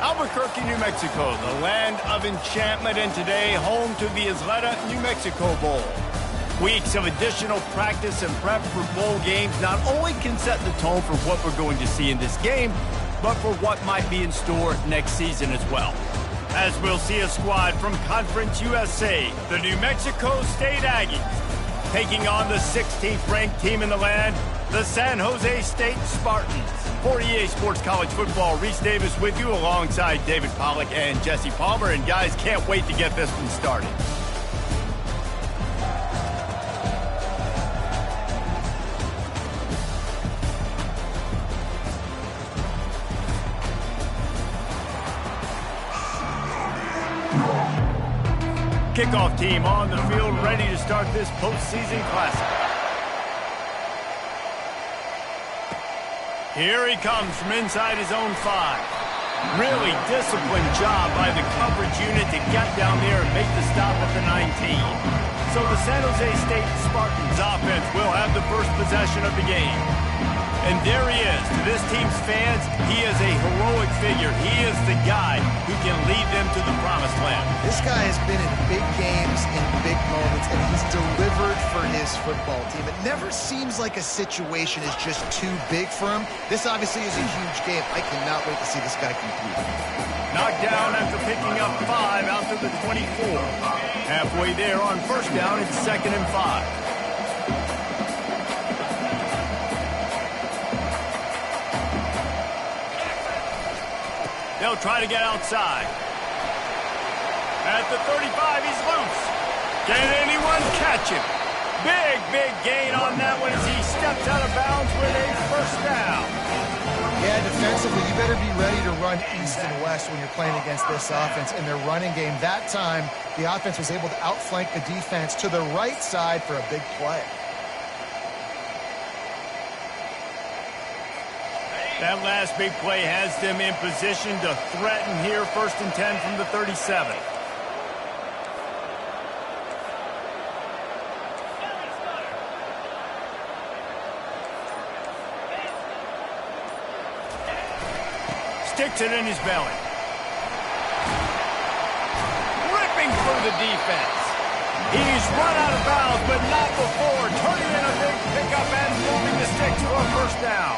Albuquerque, New Mexico, the land of enchantment, and today home to the Isleta, New Mexico Bowl. Weeks of additional practice and prep for bowl games not only can set the tone for what we're going to see in this game, but for what might be in store next season as well. As we'll see a squad from Conference USA, the New Mexico State Aggies, taking on the 16th ranked team in the land, the San Jose State Spartans. For EA Sports College Football, Reese Davis with you alongside David Pollack and Jesse Palmer. And guys, can't wait to get this one started. Kickoff team on the field, ready to start this postseason classic. Here he comes from inside his own 5. Really disciplined job by the coverage unit to get down there and make the stop at the 19. So the San Jose State Spartans offense will have the first possession of the game. And there he is. To this team's fans, he is a heroic figure. He is the guy who can lead them to the promised land. This guy has been in big games, in big moments, and he's delivered for his football team. It never seems like a situation is just too big for him. This obviously is a huge game. I cannot wait to see this guy compete. Knocked down after picking up 5 out to the 24. Halfway there on first down, it's 2nd and 5. They'll try to get outside. At the 35, he's loose. Can anyone catch him? Big gain on that one as he steps out of bounds with a first down. Yeah, defensively, you better be ready to run east and west when you're playing against this offense. In their running game, that time, the offense was able to outflank the defense to the right side for a big play. That last big play has them in position to threaten here, 1st and 10 from the 37. Sticks it in his belly. Ripping through the defense. He's run out of bounds, but not before. Turning in a big pickup and moving the stick to a first down.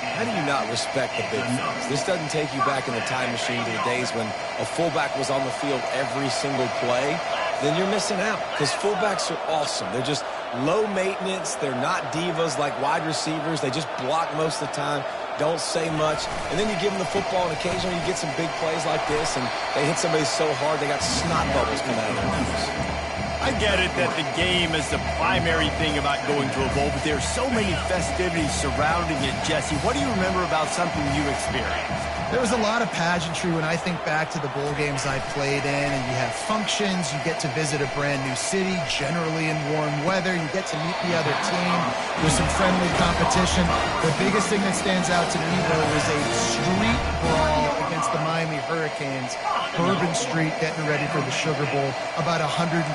How do you not respect the big fellas? This doesn't take you back in the time machine to the days when a fullback was on the field every single play. Then you're missing out because fullbacks are awesome. They're just low maintenance. They're not divas like wide receivers. They just block most of the time, don't say much. And then you give them the football, and occasionally you get some big plays like this, and they hit somebody so hard they got snot bubbles coming out of their nose. I get it that the game is the primary thing about going to a bowl, but there's so many festivities surrounding it, Jesse. What do you remember about something you experienced? There was a lot of pageantry when I think back to the bowl games I played in, and you have functions, you get to visit a brand new city, generally in warm weather, you get to meet the other team, there's some friendly competition. The biggest thing that stands out to me, though, was a street brawl against the Miami Hurricanes, Bourbon Street getting ready for the Sugar Bowl, about 120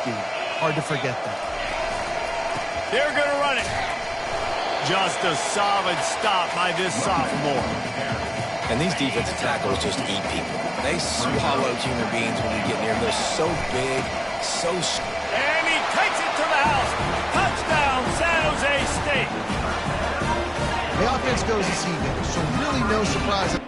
deep. Hard to forget that. They're going to run it. Just a solid stop by this sophomore. And these defensive tackles just eat people. They swallow human beings when you get near them. They're so big, so strong. And he takes it to the house. Touchdown, San Jose State. The offense goes as he goes, so really no surprise.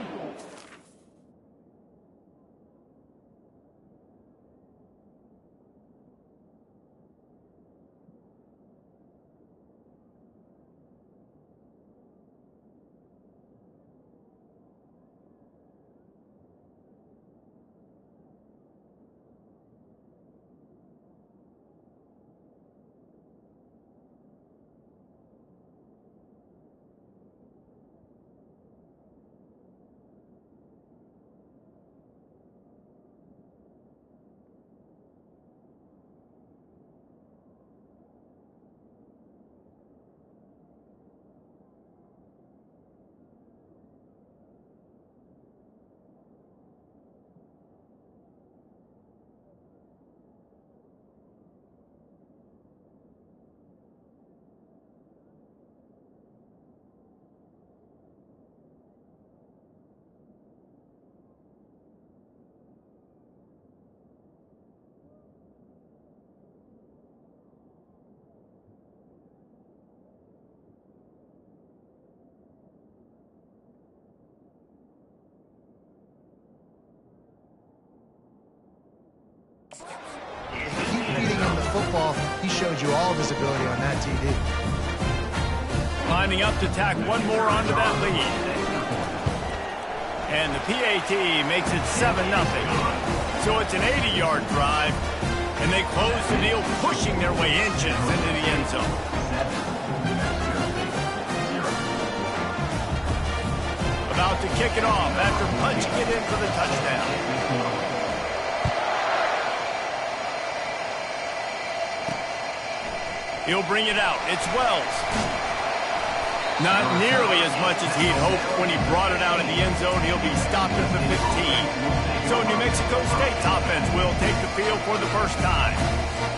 Keep feeding him the football. He showed you all of his ability on that TV. Lining up to tack one more onto that lead. And the PAT makes it 7-0. So it's an 80-yard drive, and they close the deal, pushing their way inches into the end zone. About to kick it off after punching it in for the touchdown. He'll bring it out. It's Wells. Not nearly as much as he'd hoped when he brought it out in the end zone. He'll be stopped at the 15. So New Mexico State's offense will take the field for the first time.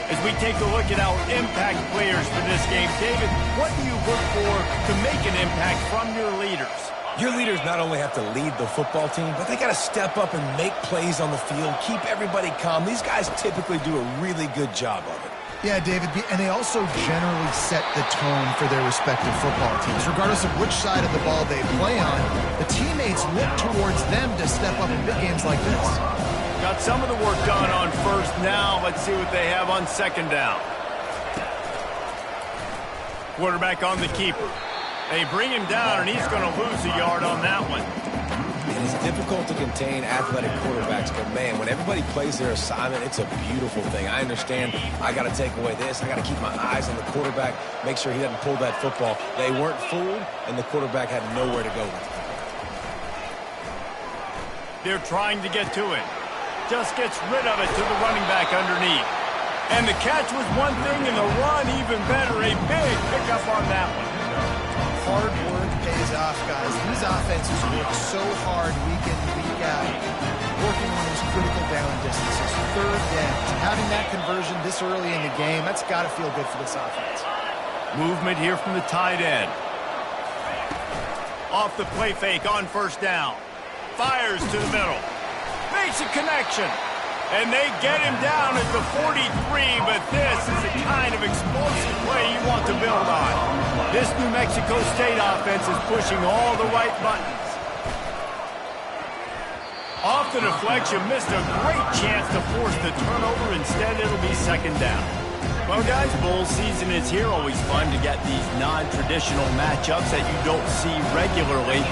As we take a look at our impact players for this game, David, what do you look for to make an impact from your leaders? Your leaders not only have to lead the football team, but they got to step up and make plays on the field, keep everybody calm. These guys typically do a really good job of it. Yeah, David, and they also generally set the tone for their respective football teams. Regardless of which side of the ball they play on, the teammates look towards them to step up in big games like this. Got some of the work done on first. Now let's see what they have on second down. Quarterback on the keeper. They bring him down, and he's going to lose a yard on that one. It's difficult to contain athletic quarterbacks, but man, when everybody plays their assignment, it's a beautiful thing. I understand I got to take away this. I got to keep my eyes on the quarterback, make sure he doesn't pull that football. They weren't fooled, and the quarterback had nowhere to go with it. They're trying to get to it. Just gets rid of it to the running back underneath. And the catch was one thing, and the run even better. A big pickup on that one. Hard work pays off, guys. These offenses work so hard week in, week out, working on those critical down distances. Third down. Having that conversion this early in the game, that's got to feel good for this offense. Movement here from the tight end. Off the play fake on first down. Fires to the middle. Makes a connection. And they get him down at the 43, but this is the kind of explosive play you want to build on. This New Mexico State offense is pushing all the right buttons. Off the deflection, missed a great chance to force the turnover. Instead, it'll be second down. Well, guys, bowl season is here. Always fun to get these non-traditional matchups that you don't see regularly.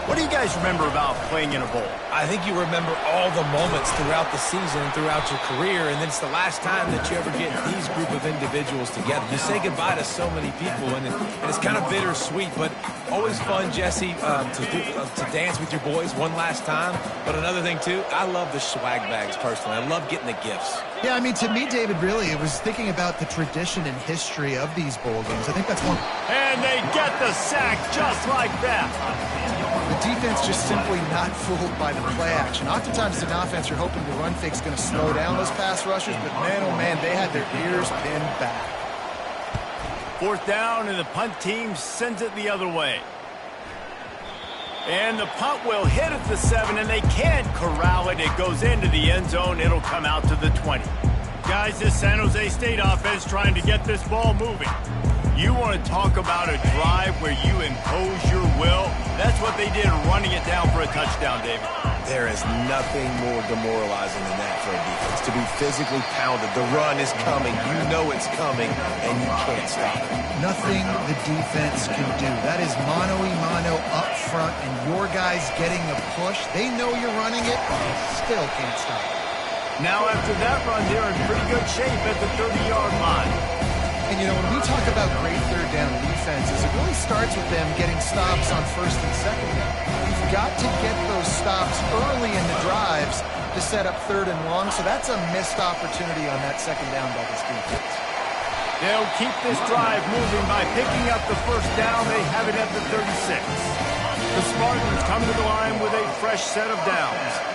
What do you guys remember about playing in a bowl? I think you remember all the moments throughout the season, throughout your career, and it's the last time that you ever get these group of individuals together. You say goodbye to so many people, and it's kind of bittersweet, but always fun, Jesse, to dance with your boys one last time. But another thing, too, I love the swag bags, personally. I love getting the gifts. Yeah, I mean, to me, David, really, it was thinking about the tradition and history of these bowl games. I think that's one. And they get the sack just like that. The defense just simply not fooled by the play action. Oftentimes, as an offense, you're hoping the run fake's going to slow down those pass rushers, but man, oh man, they had their ears pinned back. Fourth down, and the punt team sends it the other way. And the punt will hit at the 7, and they can't corral it. It goes into the end zone. It'll come out to the 20. Guys, this San Jose State offense trying to get this ball moving. You want to talk about a drive where you impose your will? That's what they did, running it down for a touchdown, David. There is nothing more demoralizing than that for a defense. To be physically pounded. The run is coming. You know it's coming, and you can't stop it. Nothing the defense can do. That is mano-a-mano up front, and your guys getting the push. They know you're running it, but they still can't stop it. Now after that run, they're in pretty good shape at the 30-yard line. And, you know, when we talk about great third down defenses, it really starts with them getting stops on first and second down. You've got to get those stops early in the drives to set up third and long, so that's a missed opportunity on that second down by this defense. They'll keep this drive moving by picking up the first down. They have it at the 36. The Spartans come to the line with a fresh set of downs.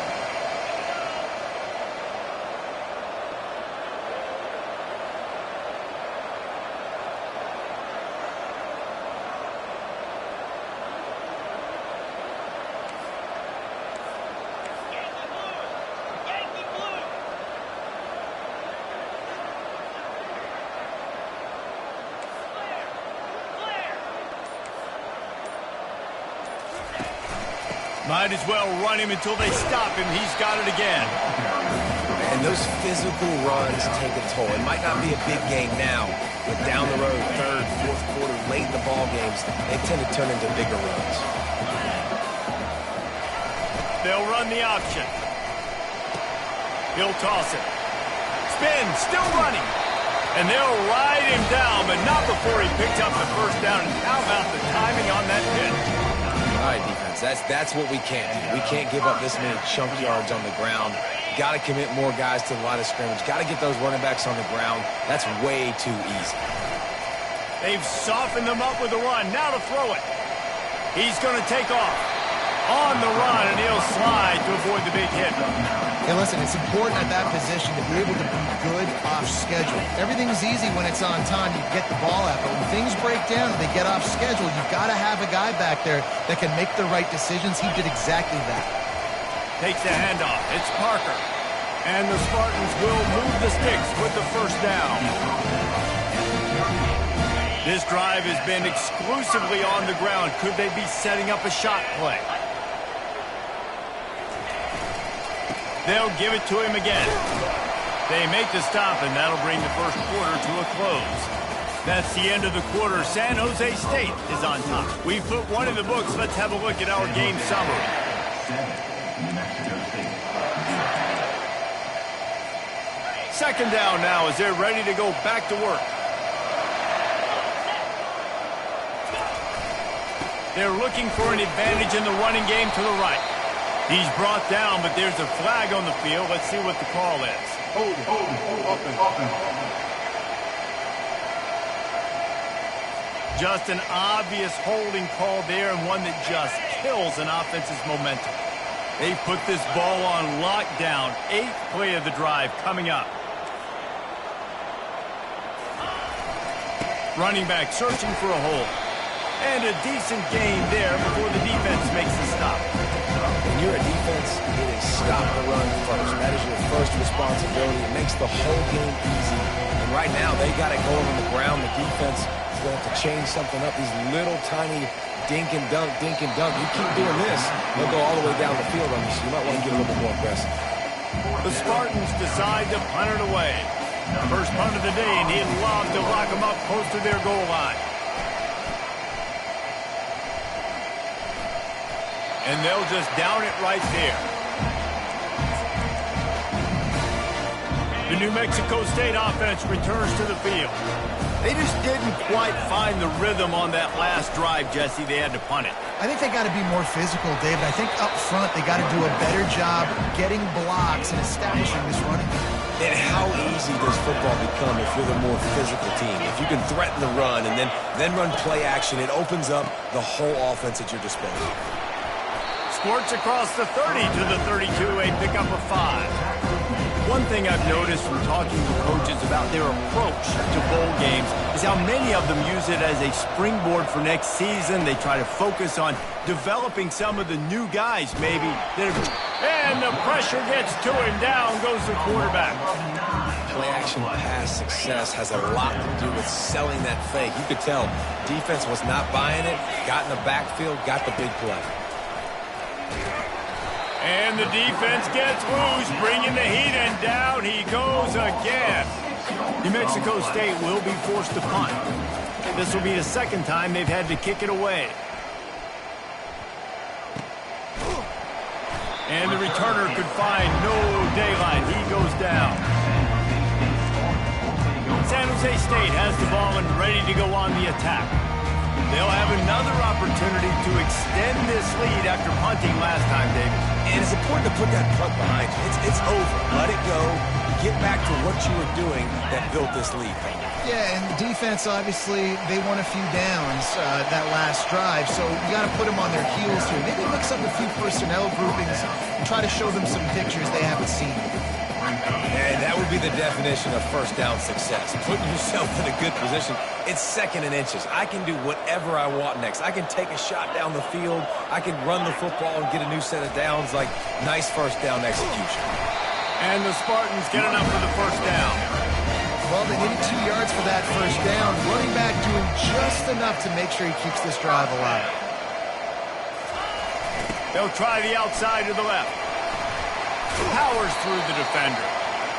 Might as well run him until they stop him. He's got it again. And those physical runs take a toll. It might not be a big game now, but down the road, third, fourth quarter, late in the ball games, they tend to turn into bigger runs. They'll run the option. He'll toss it. Spin, still running. And they'll ride him down, but not before he picks up the first down. And how about the timing on that pitch? All right, defense, that's what we can't do. We can't give up this many chunk yards on the ground. Got to commit more guys to the line of scrimmage. Got to get those running backs on the ground. That's way too easy. They've softened them up with the run. Now to throw it. He's going to take off. On the run, and he'll slide to avoid the big hit. Hey, listen, it's important at that position to be able to be good off schedule. Everything's easy when it's on time. You get the ball out, but when things break down and they get off schedule, you've got to have a guy back there that can make the right decisions. He did exactly that. Takes the handoff. It's Parker. And the Spartans will move the sticks with the first down. This drive has been exclusively on the ground. Could they be setting up a shot play? They'll give it to him again. They make the stop, and that'll bring the first quarter to a close. That's the end of the quarter. San Jose State is on top. We've put one in the books. Let's have a look at our game summary. Second down now as they're ready to go back to work. They're looking for an advantage in the running game to the right. He's brought down, but there's a flag on the field. Let's see what the call is. Just an obvious holding call there, and one that just kills an offense's momentum. They've put this ball on lockdown. 8th play of the drive coming up. Running back searching for a hole. And a decent gain there before the defense makes the stop. When you're a defense, it is stop the run first. That is your first responsibility. It makes the whole game easy. And right now, they got it going on the ground. The defense is going to have to change something up. These little tiny dink and dunk, dink and dunk. You keep doing this, they'll go all the way down the field on you, so you might want to get a little bit more aggressive. The Spartans decide to punt it away. First punt of the day, and he'd love to lock them up close to their goal line. And they'll just down it right there. The New Mexico State offense returns to the field. They just didn't quite find the rhythm on that last drive, Jesse. They had to punt it. I think they got to be more physical, David. I think up front they got to do a better job getting blocks and establishing this running game. And how easy does football become if you're the more physical team? If you can threaten the run and then run play action, it opens up the whole offense at your disposal. Squirts across the 30 to the 32, a pickup of 5. One thing I've noticed from talking to coaches about their approach to bowl games is how many of them use it as a springboard for next season. They try to focus on developing some of the new guys, maybe. And the pressure gets to him. Down goes the quarterback. Play action pass success has a lot to do with selling that fake. You could tell defense was not buying it, got in the backfield, got the big play. And the defense gets loose, bringing the heat, and down he goes again. New Mexico State will be forced to punt. This will be the second time they've had to kick it away. And the returner could find no daylight. He goes down. San Jose State has the ball and ready to go on the attack. They'll have another opportunity to extend this lead after punting last time, David. And it's important to put that punt behind you. It's over. Let it go. Get back to what you were doing that built this lead. Yeah, and the defense, obviously, they won a few downs that last drive, so you got to put them on their heels here. Maybe mix up a few personnel groupings and try to show them some pictures they haven't seen. And that would be the definition of first down success. Putting yourself in a good position. It's second and inches. I can do whatever I want next. I can take a shot down the field. I can run the football and get a new set of downs. Like, nice first down execution. And the Spartans get enough for the first down. Well, they needed 2 yards for that first down. Running back doing just enough to make sure he keeps this drive alive. They'll try the outside to the left. Powers through the defender.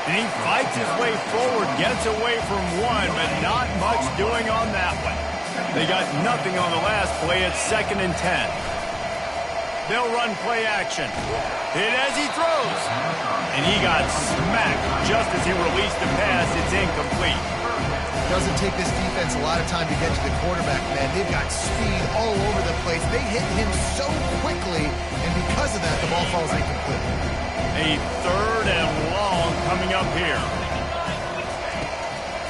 And he fights his way forward, gets away from one, but not much doing on that one. They got nothing on the last play. It's 2nd and 10. They'll run play action. Hit as he throws. And he got smacked just as he released the pass. It's incomplete. It doesn't take this defense a lot of time to get to the quarterback, man. They've got speed all over the place. They hit him so quickly, and because of that, the ball falls incomplete. A 3rd and long coming up here.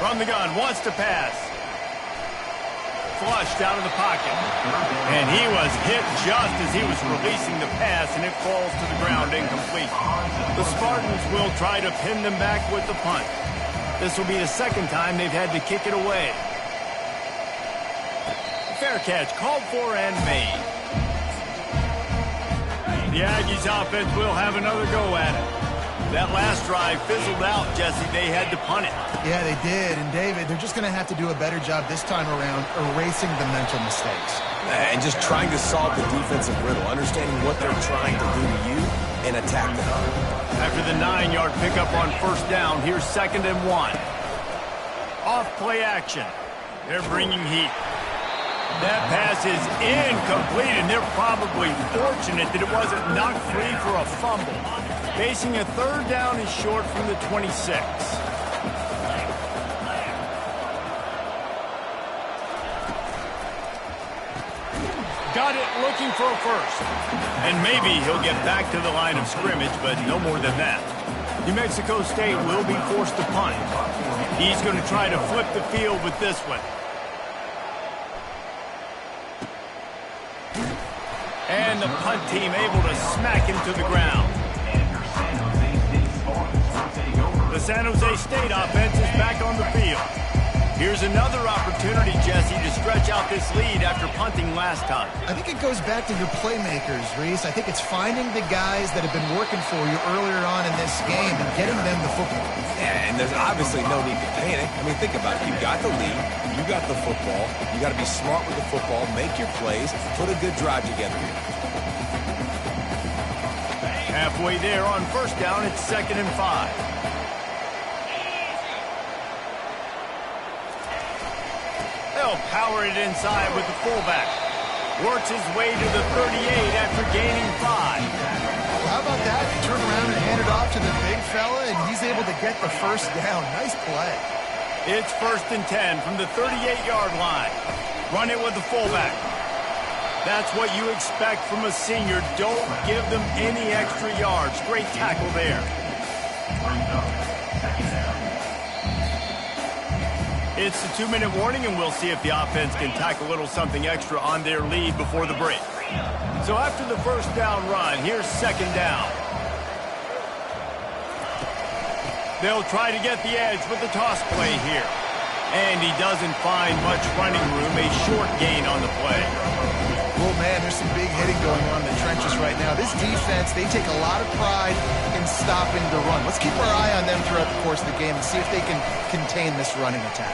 From the gun, wants to pass. Flushed out of the pocket. And he was hit just as he was releasing the pass, and it falls to the ground incomplete. The Spartans will try to pin them back with the punt. This will be the 2nd time they've had to kick it away. Fair catch called for and made. The Aggies offense will have another go at it. That last drive fizzled out, Jesse. They had to punt it. Yeah, they did. And, David, they're just going to have to do a better job this time around erasing the mental mistakes. And just trying to solve the defensive riddle, understanding what they're trying to do to you and attack them. After the 9-yard pickup on 1st down, here's 2nd and 1. Off play action. They're bringing heat. That pass is incomplete, and they're probably fortunate that it wasn't knocked free for a fumble. Facing a 3rd down and short from the 26. Got it, looking for a first. And maybe he'll get back to the line of scrimmage, but no more than that. New Mexico State will be forced to punt. He's going to try to flip the field with this one. And the punt team able to smack him to the ground. The San Jose State offense is back on the field. Here's another opportunity, Jesse, to stretch out this lead after punting last time. I think it goes back to your playmakers, Reese. I think it's finding the guys that have been working for you earlier on in this game and getting them the football. Yeah, and there's obviously no need to panic. I mean, think about it. You got the lead. You got the football. You got to be smart with the football, make your plays, put a good drive together here. Halfway there on 1st down, it's 2nd and 5. They'll power it inside with the fullback. Works his way to the 38 after gaining 5. Well, how about that? You turn around and hand it off to the big fella, and he's able to get the 1st down. Nice play. It's 1st and 10 from the 38-yard line. Run it with the fullback. That's what you expect from a senior. Don't give them any extra yards. Great tackle there. It's the 2-minute warning, and we'll see if the offense can tack a little something extra on their lead before the break. So after the 1st down run, here's 2nd down. They'll try to get the edge with the toss play here. And he doesn't find much running room, a short gain on the play. Well, man, there's some big hitting going on in the trenches right now. This defense, they take a lot of pride in stopping the run. Let's keep our eye on them throughout the course of the game and see if they can contain this running attack.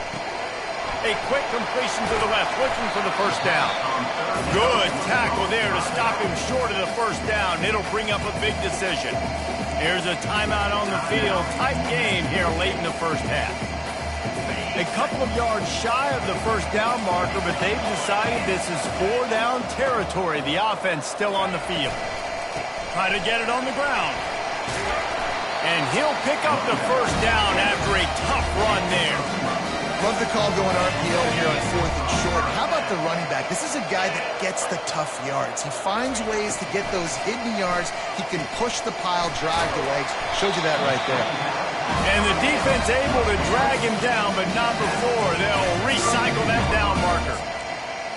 A quick completion to the left, looking for the 1st down. Good tackle there to stop him short of the 1st down. It'll bring up a big decision. Here's a timeout on the field. Tight game here late in the 1st half. A couple of yards shy of the 1st down marker, but they've decided this is 4-down territory. The offense still on the field. Try to get it on the ground. And he'll pick up the 1st down after a tough run there. Love the call going RPO here on 4th and short. How about the running back? This is a guy that gets the tough yards. He finds ways to get those hidden yards. He can push the pile, drive the legs. Showed you that right there. And the defense able to drag him down, but not before. They'll recycle that down marker.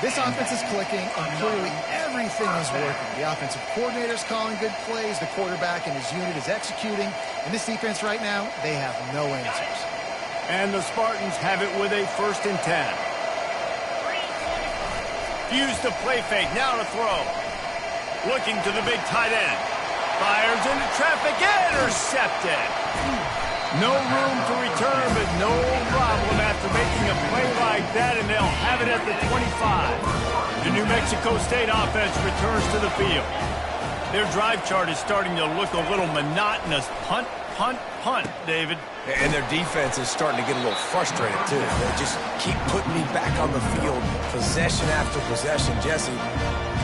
This offense is clicking, and clearly everything is working. The offensive coordinator's calling good plays. The quarterback and his unit is executing. And this defense right now, they have no answers. And the Spartans have it with a 1st and 10. Fuse to play fake, now to throw. Looking to the big tight end. Fires into traffic, intercepted. No room to return, but no problem after making a play like that, and they'll have it at the 25. The New Mexico State offense returns to the field. Their drive chart is starting to look a little monotonous. Punt, punt, punt, David. And their defense is starting to get a little frustrated, too. They just keep putting me back on the field, possession after possession. Jesse,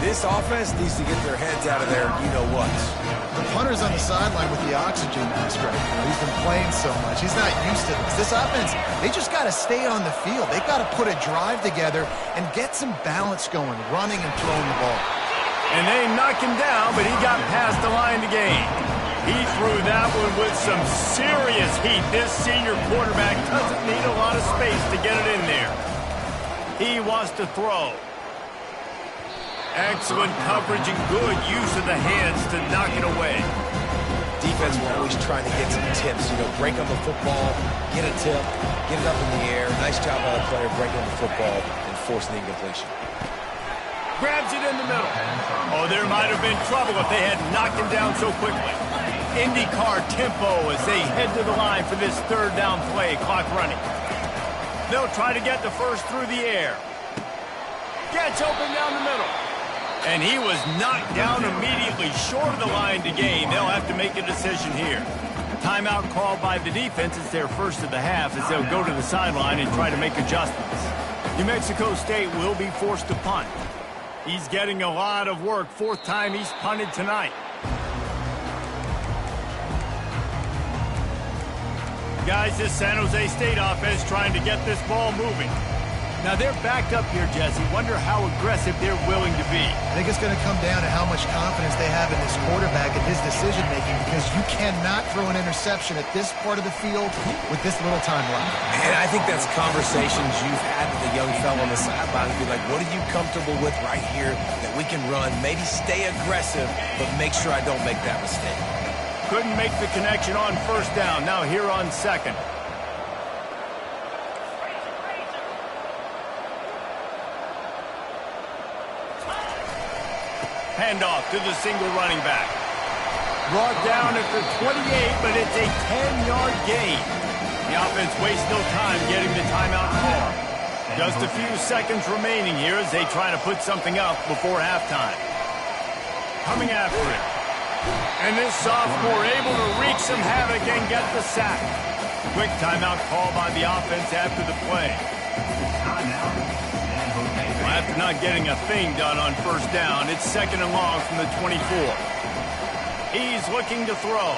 this offense needs to get their heads out of there, you-know-what. The punter's on the sideline with the oxygen mask right now. He's been playing so much. He's not used to this. This offense, they just got to stay on the field. They've got to put a drive together and get some balance going, running and throwing the ball. And they knocked him down, but he got past the line to gain. He threw that one with some serious heat. This senior quarterback doesn't need a lot of space to get it in there. He wants to throw. Excellent coverage and good use of the hands to knock it away. Defense will always trying to get some tips. Break on the football, get a tip, get it up in the air. Nice job by the player breaking on the football and forcing the incompletion. Grabs it in the middle. Oh, there might have been trouble if they had knocked him down so quickly. IndyCar tempo as they head to the line for this third down play, clock running. They'll try to get the first through the air. Gets open down the middle. And he was knocked down immediately short of the line to gain. They'll have to make a decision here. Timeout called by the defense. It's their first of the half as they'll go to the sideline and try to make adjustments. New Mexico State will be forced to punt. He's getting a lot of work. Fourth time he's punted tonight. Guys, this San Jose State offense trying to get this ball moving. Now they're backed up here, Jesse. Wonder how aggressive they're willing to be. I think it's going to come down to how much confidence they have in this quarterback and his decision-making, because you cannot throw an interception at this part of the field with this little time left. And I think that's conversations you've had with the young fellow on the sideline. Be like, what are you comfortable with right here that we can run? Maybe stay aggressive, but make sure I don't make that mistake. Couldn't make the connection on first down. Now here on second. Handoff to the single running back. Brought down at the 28, but it's a 10-yard gain. The offense wastes no time getting the timeout call. Just a few seconds remaining here as they try to put something up before halftime. Coming after it. And this sophomore able to wreak some havoc and get the sack. Quick timeout call by the offense after the play. After not getting a thing done on first down, it's second and long from the 24. He's looking to throw.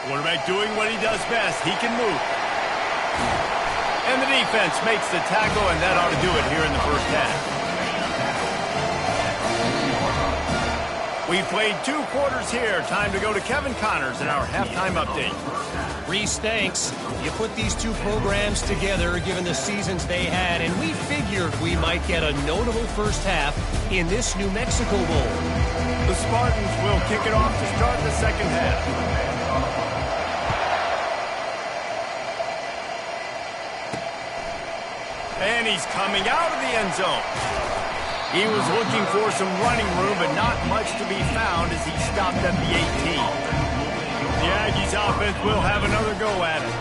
Quarterback doing what he does best. He can move. And the defense makes the tackle, and that ought to do it here in the first half. We played 2 quarters here. Time to go to Kevin Connors in our halftime update. Reese, thanks. You put these 2 programs together given the seasons they had, and we figured we might get a notable first half in this New Mexico Bowl. The Spartans will kick it off to start the second half. And he's coming out of the end zone. He was looking for some running room, but not much to be found as he stopped at the 18. The Aggies offense will have another go at it.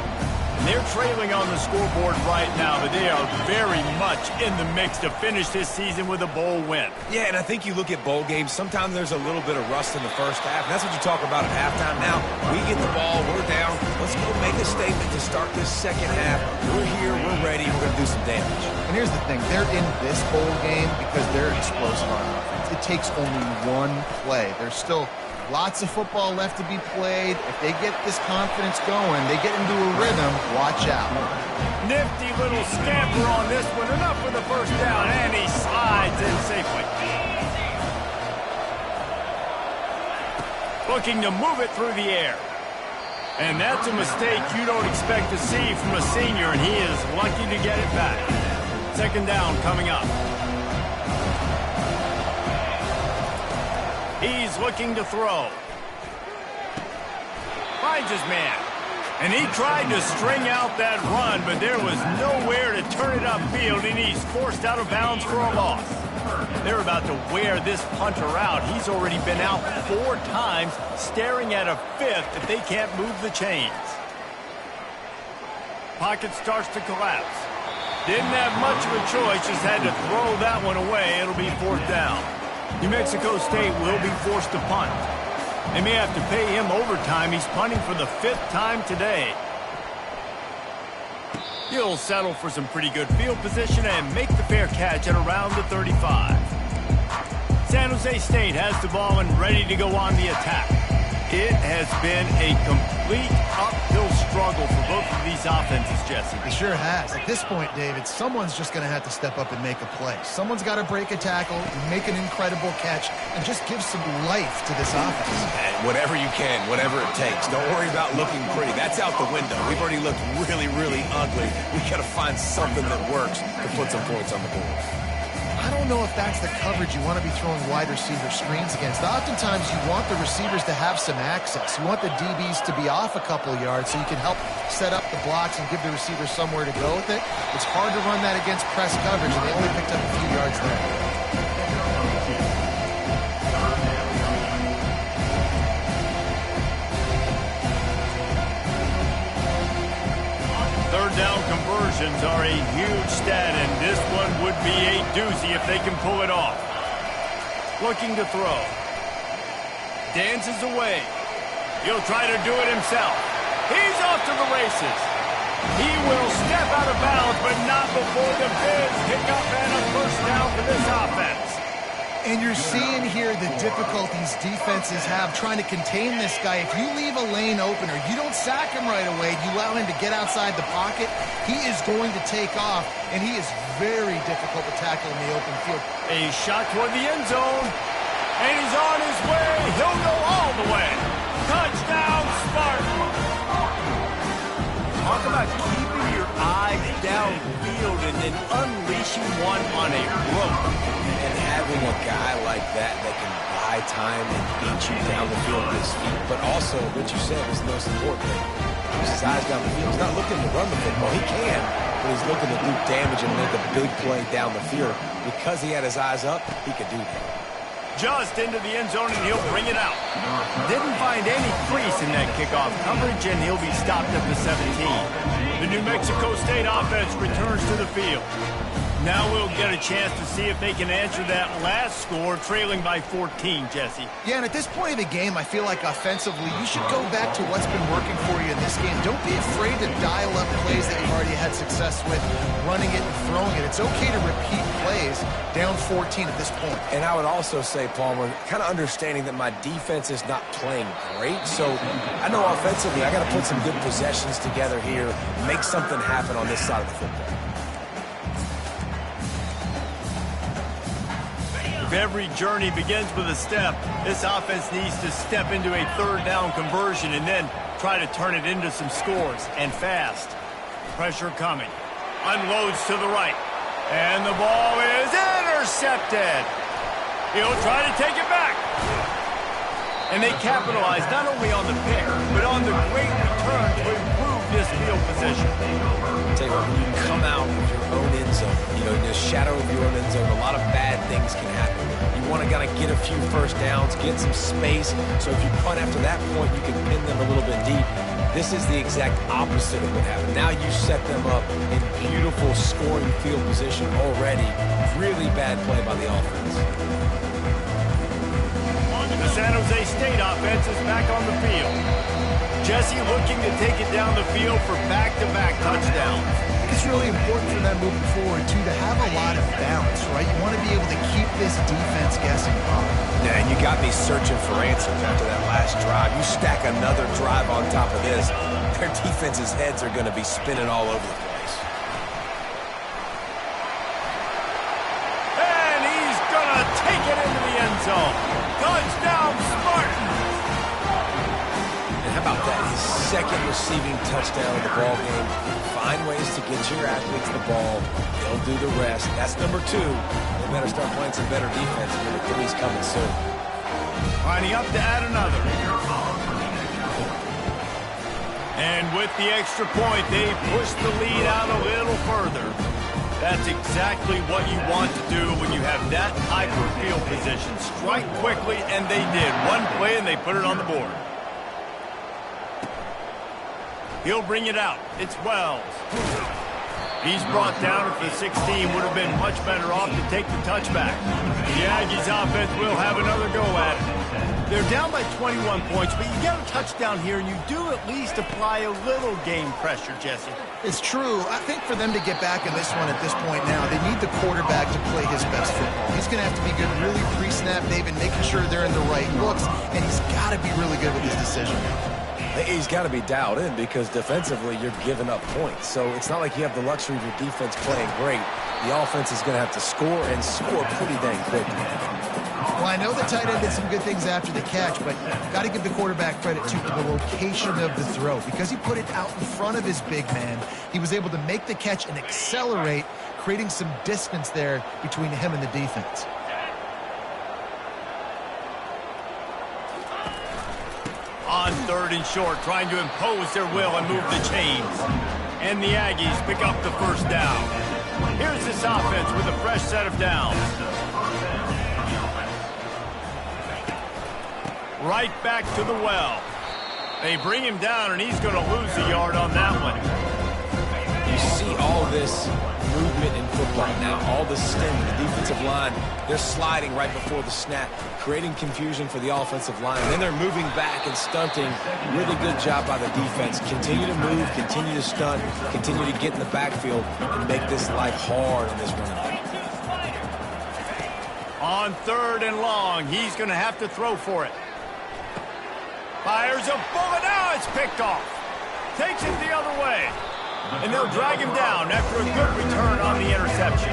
And they're trailing on the scoreboard right now, but they are very much in the mix to finish this season with a bowl win. Yeah, and I think you look at bowl games, sometimes there's a little bit of rust in the first half. And that's what you talk about at halftime. Now, we get the ball, we're down. Let's go make a statement to start this second half. We're here, we're ready, we're going to do some damage. And here's the thing. They're in this bowl game because they're explosive on offense. It takes only one play. There's still lots of football left to be played. If they get this confidence going, they get into a rhythm, watch out. Nifty little scamper on this one. Enough for the first down, and he slides in safely. Looking to move it through the air. And that's a mistake you don't expect to see from a senior, and he is lucky to get it back. Second down coming up. He's looking to throw. Finds his man. And he tried to string out that run, but there was nowhere to turn it upfield, and he's forced out of bounds for a loss. They're about to wear this punter out. He's already been out 4 times, staring at a 5th if they can't move the chains. Pocket starts to collapse. Didn't have much of a choice, just had to throw that one away. It'll be 4th down. New Mexico State will be forced to punt. They may have to pay him overtime. He's punting for the 5th time today. He'll settle for some pretty good field position and make the fair catch at around the 35. San Jose State has the ball and ready to go on the attack. It has been a complete uphill struggle for both of these offenses, Jesse. It sure has. At this point, David, someone's just going to have to step up and make a play. Someone's got to break a tackle, make an incredible catch, and just give some life to this offense. And whatever you can, whatever it takes. Don't worry about looking pretty. That's out the window. We've already looked really, really ugly. We got to find something that works to put some points on the board. I don't know if that's the coverage you want to be throwing wide receiver screens against. Oftentimes, you want the receivers to have some access. You want the DBs to be off a couple yards so you can help set up the blocks and give the receiver somewhere to go with it. It's hard to run that against press coverage, and they only picked up a few yards there. Third down conversions are a huge stat, and this one would be a doozy if they can pull it off. Looking to throw. Dances away. He'll try to do it himself. He's off to the races. He will step out of bounds, but not before the Biz pick up and a first down for this offense. And you're seeing here the difficulties defenses have trying to contain this guy. If you leave a lane open or you don't sack him right away, you allow him to get outside the pocket, he is going to take off, and he is very difficult to tackle in the open field. A shot toward the end zone, and he's on his way. He'll go all the way. Touchdown, Spartan. Talk about keeping your eyes downfield and then unleashing one on a rope. And having a guy like that that can buy time and beat you down the field with his feet, but also, what you said was the most important thing. Keeps his eyes down the field. He's not looking to run the football. He can, but he's looking to do damage and make a big play down the field. Because he had his eyes up, he could do that. Just into the end zone, and he'll bring it out. Didn't find any crease in that kickoff coverage, and he'll be stopped at the 17. The New Mexico State offense returns to the field. Now we'll get a chance to see if they can answer that last score, trailing by 14, Jesse. Yeah, and at this point of the game, I feel like offensively, you should go back to what's been working for you in this game. Don't be afraid to dial up plays that you've already had success with, running it and throwing it. It's okay to repeat plays down 14 at this point. And I would also say, Palmer, kind of understanding that my defense is not playing great, so I know offensively I got to put some good possessions together here, make something happen on this side of the football. If every journey begins with a step, this offense needs to step into a third down conversion and then try to turn it into some scores, and fast. Pressure coming. Unloads to the right. And the ball is intercepted. He'll try to take it back. And they capitalize not only on the pick, but on the great return to improve this field position. I'll tell you what, when you come out of your own end zone, in the shadow of your own end zone, a lot of bad things can happen. You want to get a few first downs, get some space, so if you punt after that point, you can pin them a little bit deep. This is the exact opposite of what happened. Now you set them up in beautiful scoring field position already. Really bad play by the offense. The San Jose State offense is back on the field. Jesse looking to take it down the field for back-to-back touchdowns. It's really important for them moving forward, too, to have a lot of balance, right? You want to be able to keep this defense guessing. Yeah, and you got me searching for answers after that last drive. You stack another drive on top of this, their defense's heads are going to be spinning all over the place. And he's going to take it into the end zone. Touchdown, Spartans! And how about that? His second receiving touchdown of the ball game. Find ways to get your athletes the ball. They'll do the rest. That's number 2. They better start playing some better defense. Number 3's coming soon. Lining up to add another. And with the extra point, they push the lead out a little further. That's exactly what you want to do when you have that type of field position. Strike quickly, and they did. One play, and they put it on the board. He'll bring it out. It's Wells. He's brought down at the 16. Would have been much better off to take the touchback. The Aggies offense will have another go at it. They're down by 21 points, but you get a touchdown here, and you do at least apply a little game pressure, Jesse. It's true. I think for them to get back in this one at this point now, they need the quarterback to play his best football. He's going to have to be good really pre-snap, David, making sure they're in the right looks, and he's got to be really good with his decision. He's got to be dialed in because defensively you're giving up points. So it's not like you have the luxury of your defense playing great. The offense is going to have to score and score pretty dang quickly. Well, I know the tight end did some good things after the catch, but got to give the quarterback credit to the location of the throw. Because he put it out in front of his big man, he was able to make the catch and accelerate, creating some distance there between him and the defense. On 3rd and short, trying to impose their will and move the chains. And the Aggies pick up the first down. Here's this offense with a fresh set of downs. Right back to the well. They bring him down, and he's going to lose a yard on that one. You see all this movement in football now, all the stemming, the defensive line, they're sliding right before the snap, creating confusion for the offensive line. And then they're moving back and stunting. Really good job by the defense. Continue to move, continue to stunt, continue to get in the backfield and make this life hard on this running back. On 3rd and long, he's going to have to throw for it. Fires a bullet. Now it's picked off. Takes it the other way. And they'll drag him down after a good return on the interception.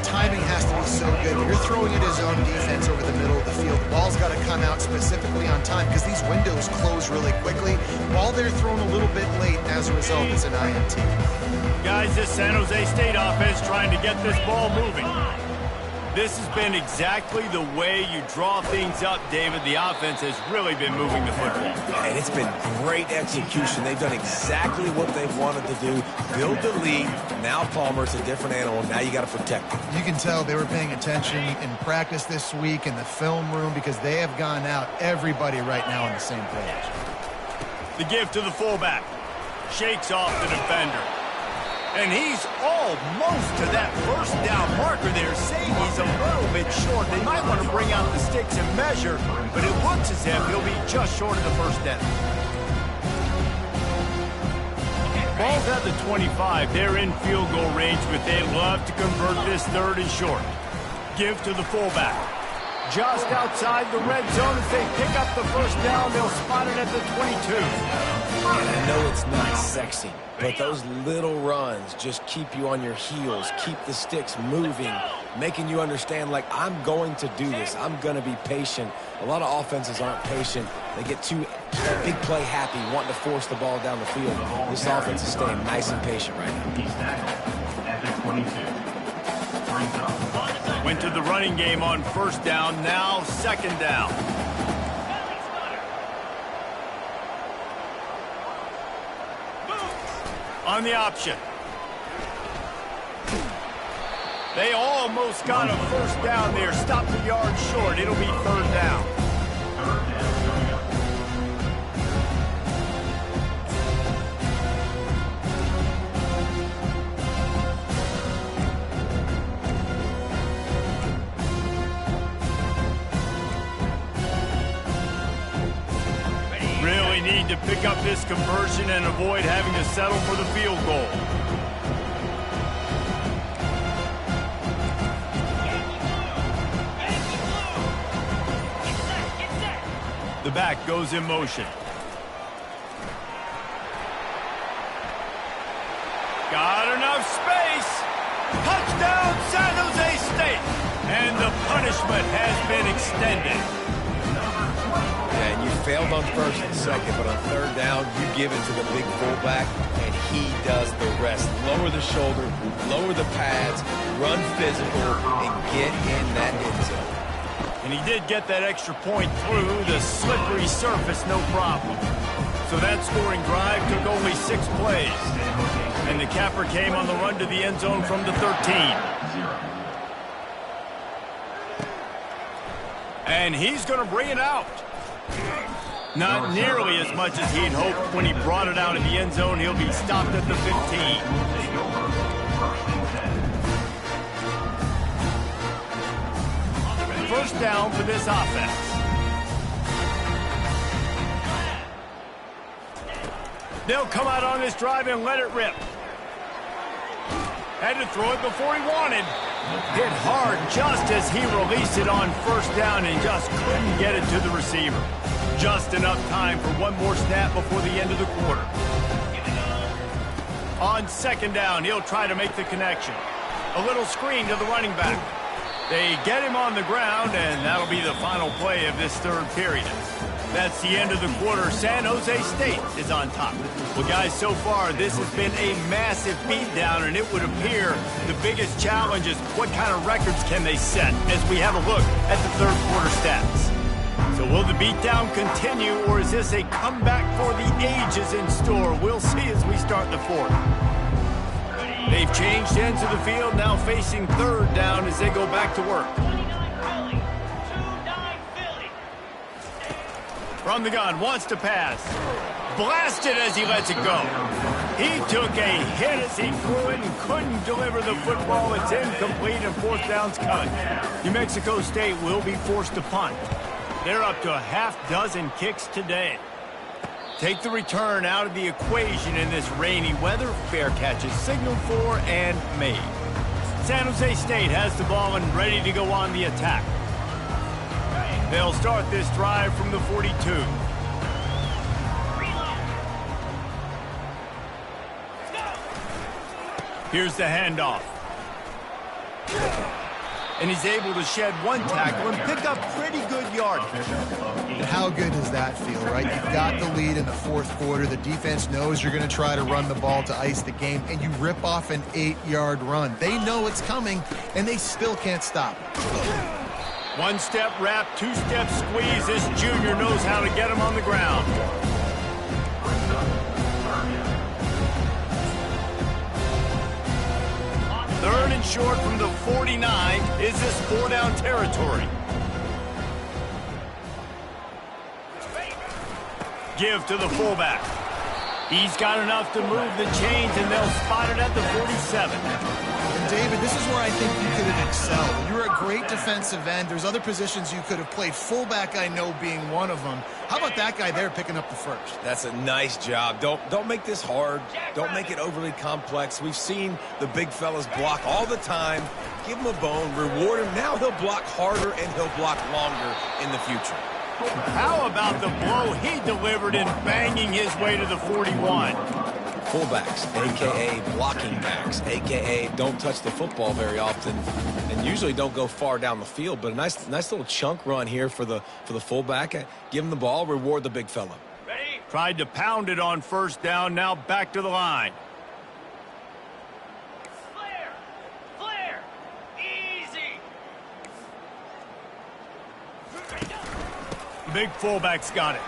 Timing has to be so good. You're throwing at his own defense over the middle of the field. The ball's got to come out specifically on time because these windows close really quickly. While they're thrown a little bit late, as a result, it's an INT. Guys, this San Jose State offense trying to get this ball moving. This has been exactly the way you draw things up, David. The offense has really been moving the football. And it's been great execution. They've done exactly what they've wanted to do. Build the lead. Now Palmer's a different animal. Now you got to protect him. You can tell they were paying attention in practice this week in the film room because they have gone out everybody right now on the same page. The give to the fullback. Shakes off the defender. And he's almost to that first down marker there, saying he's a little bit short. They might want to bring out the sticks and measure, but it looks as if he'll be just short of the first down. Ball's at the 25. They're in field goal range, but they love to convert this 3rd and short. Give to the fullback. Just outside the red zone. If they pick up the first down, they'll spot it at the 22. And I know it's not sexy, but those little runs just keep you on your heels, keep the sticks moving, making you understand, like, I'm going to do this. I'm going to be patient. A lot of offenses aren't patient. They get too big play happy, wanting to force the ball down the field. This offense is staying nice and patient right now. Went to the running game on first down, now 2nd down. On the option. They almost got a first down there. Stopped a yard short. It'll be 3rd down. Really need to pick up this conversion and avoid having to settle for the field goal. The back goes in motion. Got enough space. Touchdown, San Jose State. And the punishment has been extended. Yeah, and you failed on 1st and 2nd, but on 3rd down, you give it to the big fullback, and he does the rest. Lower the shoulder, lower the pads, run physical, and get in that end zone. And he did get that extra point through the slippery surface, no problem. So that scoring drive took only 6 plays. And the capper came on the run to the end zone from the 13. And he's going to bring it out. Not nearly as much as he'd hoped when he brought it out in the end zone. He'll be stopped at the 15. First down for this offense. They'll come out on this drive and let it rip. Had to throw it before he wanted. Hit hard just as he released it on first down and just couldn't get it to the receiver. Just enough time for one more snap before the end of the quarter. On second down, he'll try to make the connection. A little screen to the running back. They get him on the ground, and that'll be the final play of this third period. That's the end of the quarter. San Jose State is on top. Well, guys, so far, this has been a massive beatdown, and it would appear the biggest challenge is what kind of records can they set as we have a look at the third quarter stats. So will the beatdown continue, or is this a comeback for the ages in store? We'll see as we start the fourth. They've changed ends of the field, now facing third down as they go back to work. From the gun, wants to pass. Blasted as he lets it go. He took a hit as he threw it and couldn't deliver the football. It's incomplete and fourth down's coming. New Mexico State will be forced to punt. They're up to a half-dozen kicks today. Take the return out of the equation in this rainy weather. Fair catch is signaled for and made. San Jose State has the ball and ready to go on the attack. They'll start this drive from the 42. Here's the handoff. And he's able to shed one tackle and pick up pretty good yardage. And how good does that feel, right? You've got the lead in the fourth quarter. The defense knows you're going to try to run the ball to ice the game, and you rip off an 8-yard run. They know it's coming, and they still can't stop it. One-step wrap, two-step squeeze. This junior knows how to get him on the ground. Third and short from the 49. Is this four-down territory? Give to the fullback. He's got enough to move the chains, and they'll spot it at the 47. And David, this is where I think you could have excelled. You're a great defensive end. There's other positions you could have played. Fullback, I know, being one of them. How about that guy there picking up the first? That's a nice job. Don't make this hard. Don't make it overly complex. We've seen the big fellas block all the time. Give him a bone, reward him. Now he'll block harder and he'll block longer in the future. How about the blow he delivered in banging his way to the 41? Fullbacks, a.k.a. blocking backs, a.k.a. don't touch the football very often and usually don't go far down the field. But a nice little chunk run here for the fullback. Give him the ball, reward the big fella. Ready? Tried to pound it on first down, now back to the line. Flare, easy. Big fullback's got it.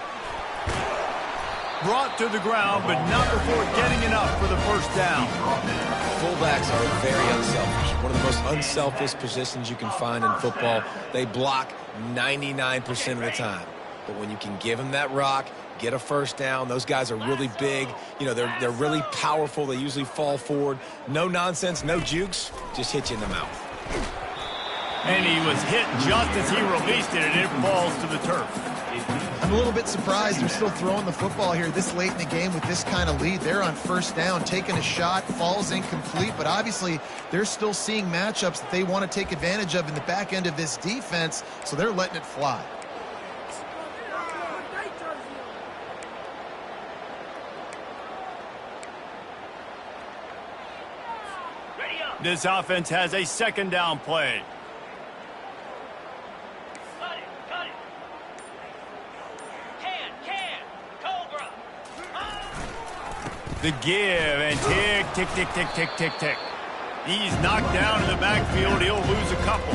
Brought to the ground, but not before getting enough for the first down. Fullbacks are very unselfish. One of the most unselfish positions you can find in football. They block 99% of the time. But when you can give them that rock, get a first down, those guys are really big. You know, they're really powerful. They usually fall forward. No nonsense, no jukes, just hit you in the mouth. And he was hit just as he released it, and it falls to the turf. I'm a little bit surprised they're still throwing the football here this late in the game with this kind of lead. They're on first down, taking a shot, falls incomplete, but obviously they're still seeing matchups that they want to take advantage of in the back end of this defense, so they're letting it fly. This offense has a second down play. The give, and tick, tick, tick, tick, tick, tick, tick. He's knocked down in the backfield. He'll lose a couple.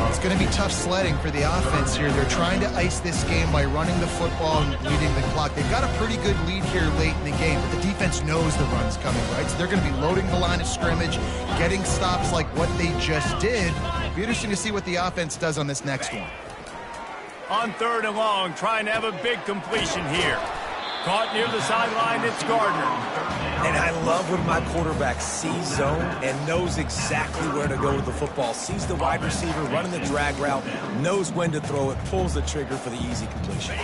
It's going to be tough sledding for the offense here. They're trying to ice this game by running the football and leading the clock. They've got a pretty good lead here late in the game, but the defense knows the run's coming, right? So they're going to be loading the line of scrimmage, getting stops like what they just did. It'll be interesting to see what the offense does on this next one. On third and long, trying to have a big completion here. Caught near the sideline, it's Gardner. And I love when my quarterback sees zone and knows exactly where to go with the football. Sees the wide receiver running the drag route, knows when to throw it, pulls the trigger for the easy completion.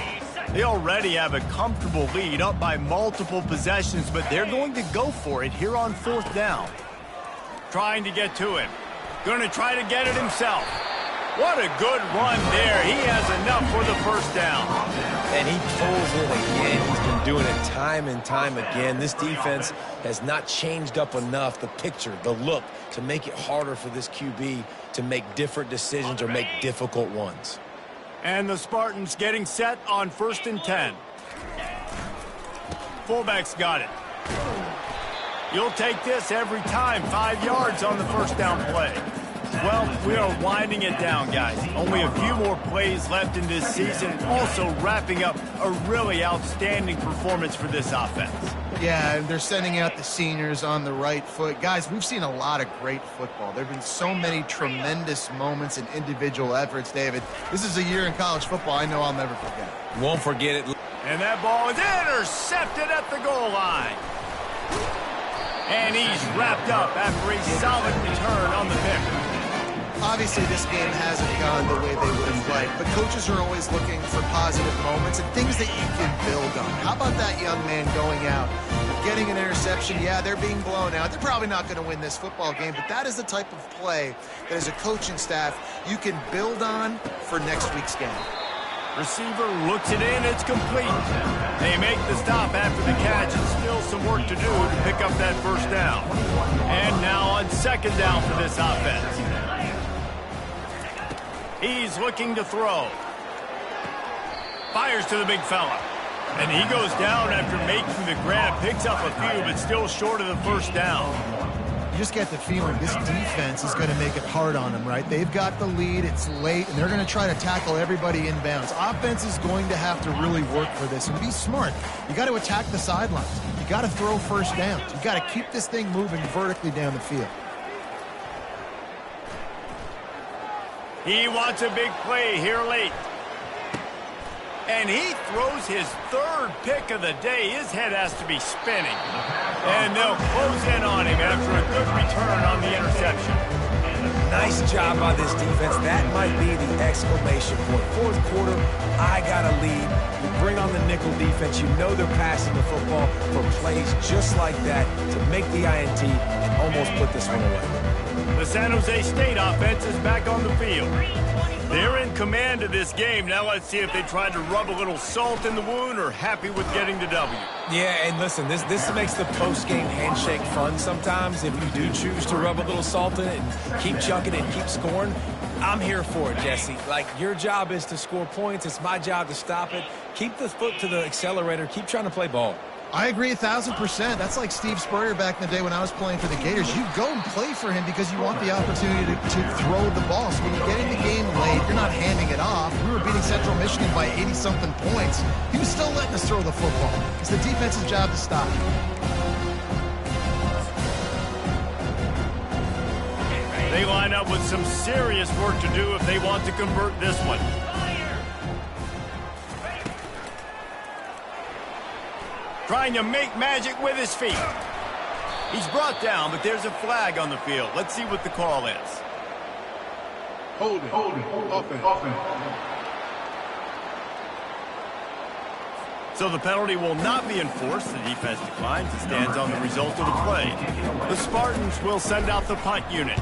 They already have a comfortable lead, up by multiple possessions, but they're going to go for it here on 4th down. Trying to get to him. Going to try to get it himself. What a good run there. He has enough for the first down. And he pulls it again. He's been doing it time and time again. This defense has not changed up enough, the picture, the look, to make it harder for this QB to make different decisions or make difficult ones. And the Spartans getting set on 1st and 10. Fullback's got it. You'll take this every time. 5 yards on the first down play. Well, we are winding it down, guys. Only a few more plays left in this season. Also wrapping up a really outstanding performance for this offense. Yeah, and they're sending out the seniors on the right foot. Guys, we've seen a lot of great football. There have been so many tremendous moments and individual efforts, David. This is a year in college football I know I'll never forget. Won't forget it. And that ball is intercepted at the goal line. And he's wrapped up after a solid return on the pick. Obviously, this game hasn't gone the way they would have liked, but coaches are always looking for positive moments and things that you can build on. How about that young man going out, getting an interception? Yeah, they're being blown out. They're probably not going to win this football game, but that is the type of play that as a coaching staff you can build on for next week's game. Receiver looks it in, it's complete. They make the stop after the catch, and still some work to do to pick up that first down. And now on 2nd down for this offense. He's looking to throw. Fires to the big fella. And he goes down after making the grab. Picks up a few, but still short of the first down. You just get the feeling this defense is going to make it hard on them, right? They've got the lead, it's late, and they're going to try to tackle everybody inbounds. Offense is going to have to really work for this and be smart. You got to attack the sidelines. You got to throw first downs. You got to keep this thing moving vertically down the field. He wants a big play here late. And he throws his 3rd pick of the day. His head has to be spinning. And they'll close in on him after a good return on the interception. Nice job by this defense. That might be the exclamation point. 4th quarter, I got a lead. You bring on the nickel defense. You know they're passing the football for plays just like that to make the INT and almost put this one away. The San Jose State offense is back on the field. They're in command of this game. Now let's see if they tried to rub a little salt in the wound or happy with getting the W. Yeah, and listen, this makes the post-game handshake fun sometimes. If you do choose to rub a little salt in it and keep chucking and keep scoring, I'm here for it, Jesse. Like, your job is to score points. It's my job to stop it. Keep the foot to the accelerator. Keep trying to play ball. I agree 1,000%. That's like Steve Spurrier back in the day when I was playing for the Gators. You go and play for him because you want the opportunity to throw the ball. So when you get in the game late, you're not handing it off. We were beating Central Michigan by 80-something points. He was still letting us throw the football. It's the defense's job to stop. They line up with some serious work to do if they want to convert this one. Trying to make magic with his feet. He's brought down, but there's a flag on the field. Let's see what the call is. Hold it. Offense. So the penalty will not be enforced. The defense declines. It stands on the result of the play. The Spartans will send out the punt unit.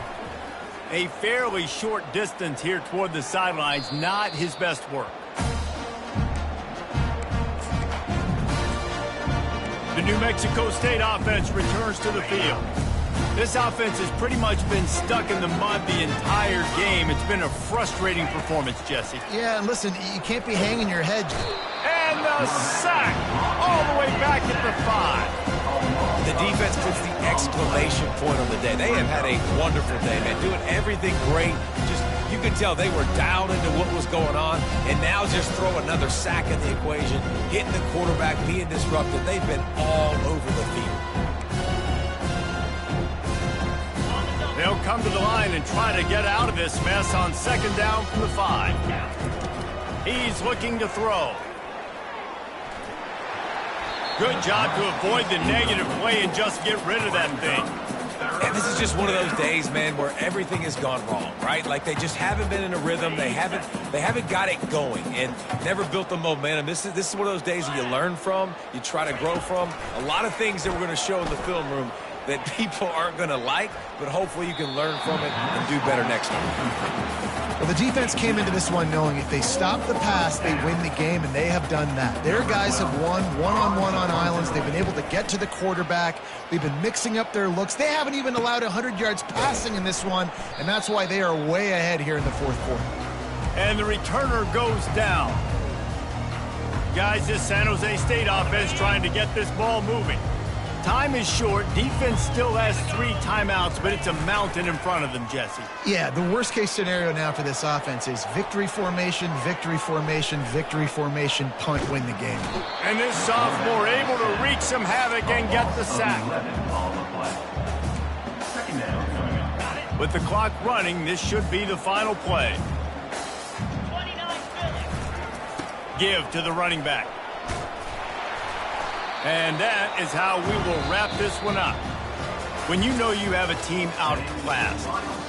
A fairly short distance here toward the sidelines. Not his best work. The New Mexico State offense returns to the field. This offense has pretty much been stuck in the mud the entire game. It's been a frustrating performance, Jesse. Yeah, and listen, you can't be hanging your head. And the sack all the way back at the 5. The defense puts the exclamation point on the day. They have had a wonderful day, man. Doing everything great. Just, you could tell they were down into what was going on, and now just throw another sack in the equation, hitting the quarterback, being disruptive. They've been all over the field. They'll come to the line and try to get out of this mess on 2nd down from the 5. He's looking to throw. Good job to avoid the negative play and just get rid of that thing. And this is just one of those days, man, where everything has gone wrong, right? Like they just haven't been in a rhythm. They haven't got it going and never built the momentum. This is one of those days that you learn from, you try to grow from. A lot of things that we're going to show in the film room that people aren't going to like, but hopefully you can learn from it and do better next time. Well, the defense came into this one knowing if they stop the pass, they win the game, and they have done that. Their guys have won one-on-one on islands. They've been able to get to the quarterback. They've been mixing up their looks. They haven't even allowed 100 yards passing in this one, and that's why they are way ahead here in the fourth quarter. And the returner goes down. Guys, this San Jose State offense trying to get this ball moving. Time is short. Defense still has 3 timeouts, but it's a mountain in front of them, Jesse. Yeah, the worst-case scenario now for this offense is victory formation, victory formation, victory formation, punt, win the game. And this sophomore able to wreak some havoc and get the sack. With the clock running, this should be the final play. Give to the running back. And that is how we will wrap this one up. When you know you have a team outclassed,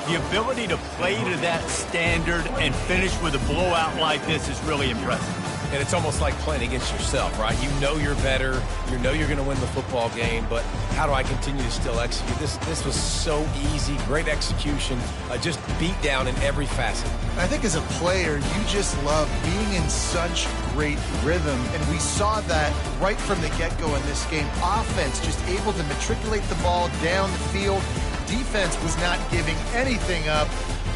the ability to play to that standard and finish with a blowout like this is really impressive. And it's almost like playing against yourself, right? You know you're better. You know you're going to win the football game, but how do I continue to still execute? This was so easy. Great execution. Just beat down in every facet. I think as a player, you just love being in such great rhythm, and we saw that right from the get-go in this game. Offense just able to matriculate the ball down the field. Defense was not giving anything up.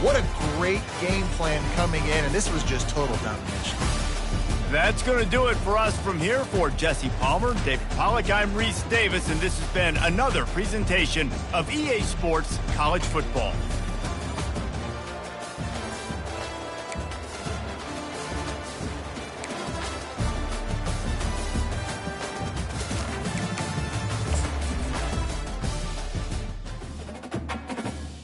What a great game plan coming in, and this was just total domination. That's going to do it for us from here. For Jesse Palmer, David Pollack, I'm Reese Davis, and this has been another presentation of EA Sports College Football.